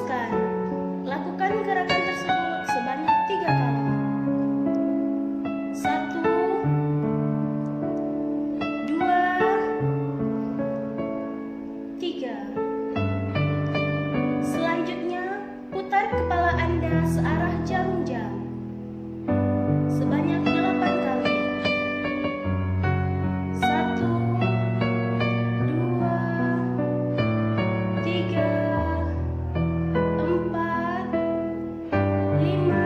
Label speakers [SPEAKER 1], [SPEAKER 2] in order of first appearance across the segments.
[SPEAKER 1] Teruskan. Lakukan gerakan tersebut sebanyak 3 kali. 1, 2, 3. Selanjutnya, putar kepala Anda searah jarum jam sebanyak 8 kali. 1, 2, 3, 4, 5,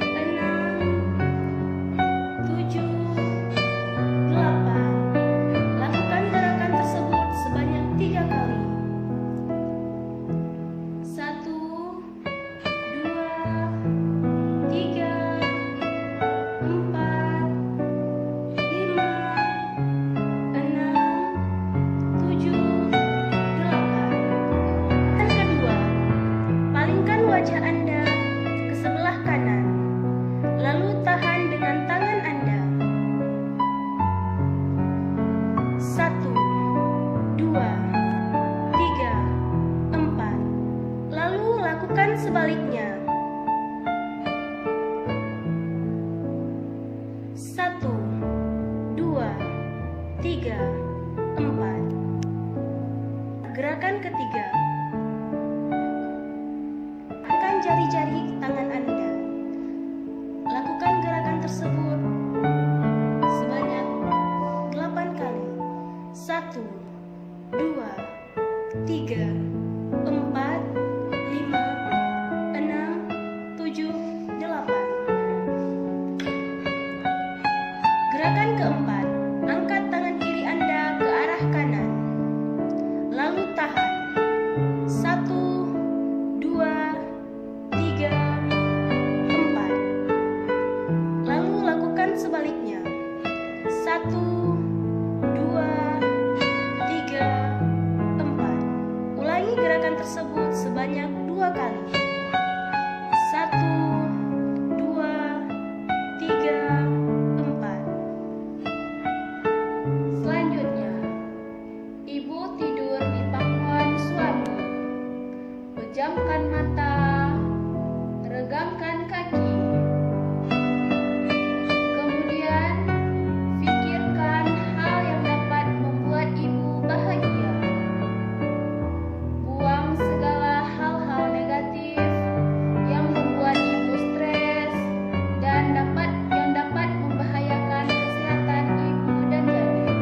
[SPEAKER 1] 6, 7, 8. Lakukan gerakan tersebut sebanyak 3 kali. 1, 2, 3, 4, 5, 6, 7, 8. Yang kedua, palingkan wajah Anda ke sebelah kanan, lalu tahan dengan tangan Anda. 1, 2, 3, 4. Lalu lakukan sebaliknya. 1, 2, 3, 4. Gerakan ketiga. Angkat jari-jari tangan Anda. Lakukan gerakan tersebut sebanyak 8 kali. 1, 2, 3, 4, 5, 6, 7, 8. Gerakan keempat. Angkat tangan kiri Anda ke arah kanan, lalu tahan. 1, 2, 3, 4. Lalu lakukan sebaliknya. 1, 2, 3, 4. Ulangi gerakan tersebut sebanyak 2 kali. 1, 2, 3, 4. Selanjutnya, ibu tidur di pangkuan suami. Pejamkan mata, regangkan kaki. Kemudian, pikirkan hal yang dapat membuat ibu bahagia. Buang segala hal-hal negatif yang membuat ibu stres dan yang dapat membahayakan kesehatan ibu dan janin.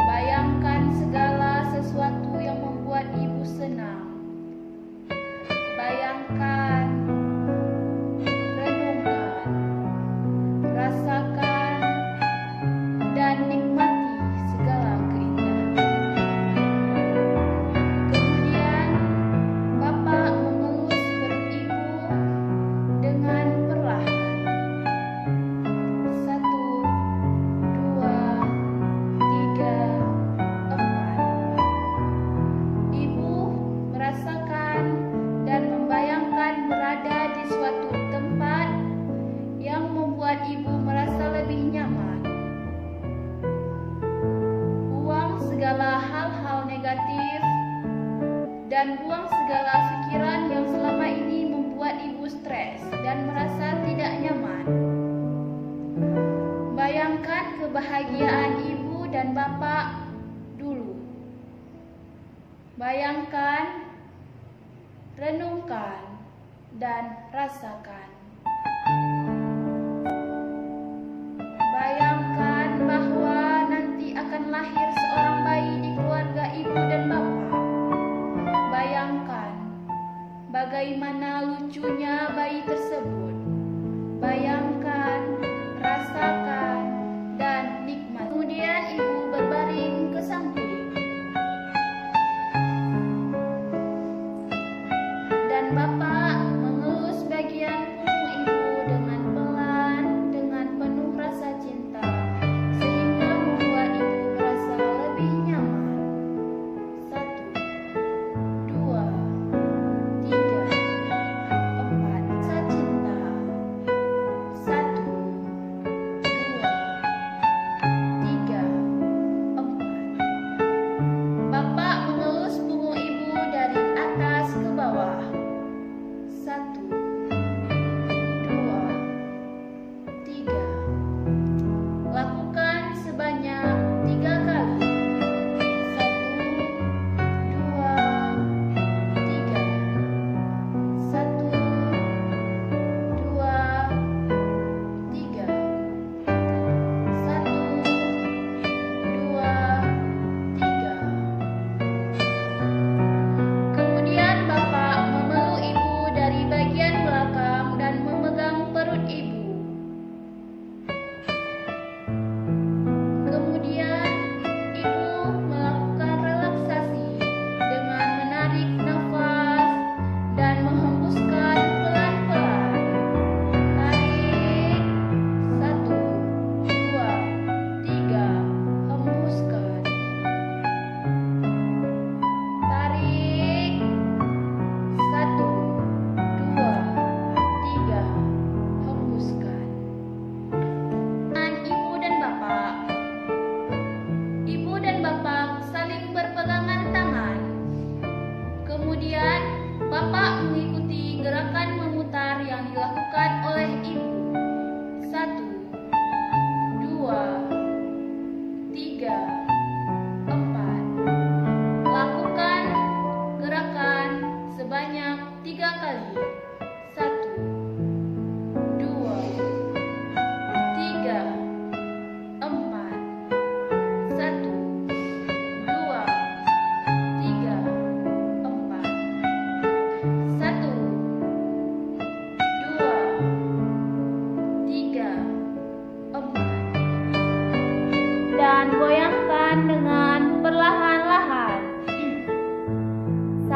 [SPEAKER 1] Bayangkan segala sesuatu yang membuat ibu senang. Bayangkan, renungkan, rasakan, dan nikmati segala keindahan. Kemudian, Bapak mengelus perut ibu dengan perlahan. 1, 2, 3, 4. Ibu merasakan dan membayangkan berada di suatu tempat yang membuat ibu merasa lebih nyaman. Buang segala hal-hal negatif dan buang segala pikiran yang selama ini membuat ibu stres dan merasa tidak nyaman. Bayangkan kebahagiaan ibu dan bapak dulu. Bayangkan, renungkan, dan rasakan. Bayangkan bahwa nanti akan lahir seorang bayi di keluarga ibu dan bapak. Bayangkan bagaimana lucunya bayi tersebut. Bayangkan, rasakan, dan nikmat. Kemudian ibu berbaring ke samping. Dan bapak mengelus bagian punggung ibu dengan pelan, dengan penuh rasa cinta, sehingga membuat ibu merasa lebih nyaman. 1, 2, 3,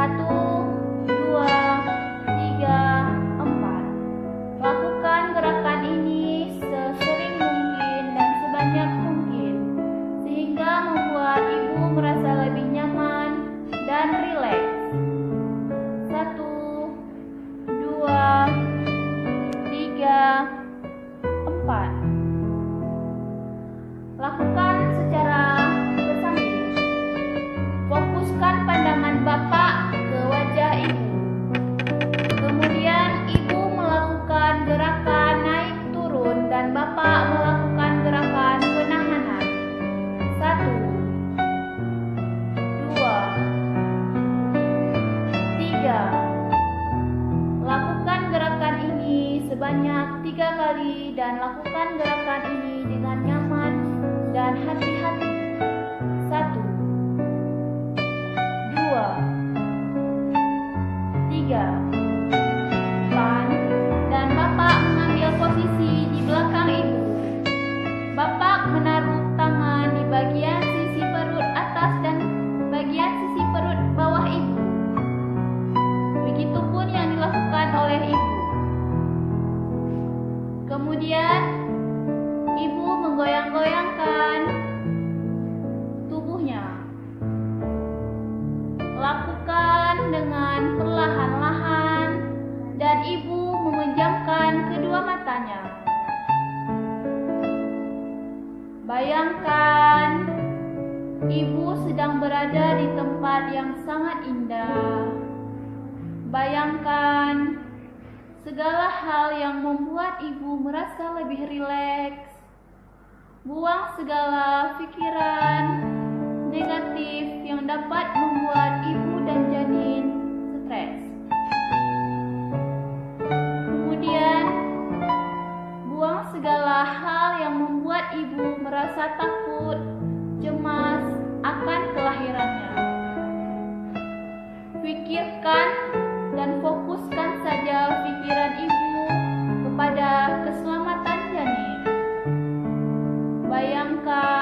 [SPEAKER 1] 1, 2, 3, 4. Lakukan gerakan ini sesering mungkin dan sebanyak mungkin, sehingga membuat ibu merasa lebih nyaman dan rileks. 1, 2, 3, 4. Lakukan secara bersamaan. Fokuskan pandangan Bapak ke wajah ibu. Kemudian ibu melakukan gerakan naik turun dan Bapak melakukan gerakan penahanan. 1, 2, 3. Lakukan gerakan ini sebanyak 3 kali dan lakukan gerakan ini dengan nyaman dan hati-hati. 1, 2, 3. Tahan dan Bapak mengambil posisi di belakang ibu. Bapak menaruh tangan di bagian sisi perut atas dan bagian sisi perut bawah ibu. Begitupun yang dilakukan oleh ibu. Kemudian ibu menggoyang-goyangkan tubuhnya. Lakukan dengan perlahan-lahan dan ibu memejamkan kedua matanya. Bayangkan ibu sedang berada di tempat yang sangat indah. Bayangkan segala hal yang membuat ibu merasa lebih rileks. Buang segala pikiran negatif yang dapat membuat ibu dan janin stres. Kemudian, buang segala hal yang membuat ibu merasa takut, cemas akan kelahirannya. Pikirkan dan fokuskan saja pikiran ibu kepada keselamatan janin. Bayangkan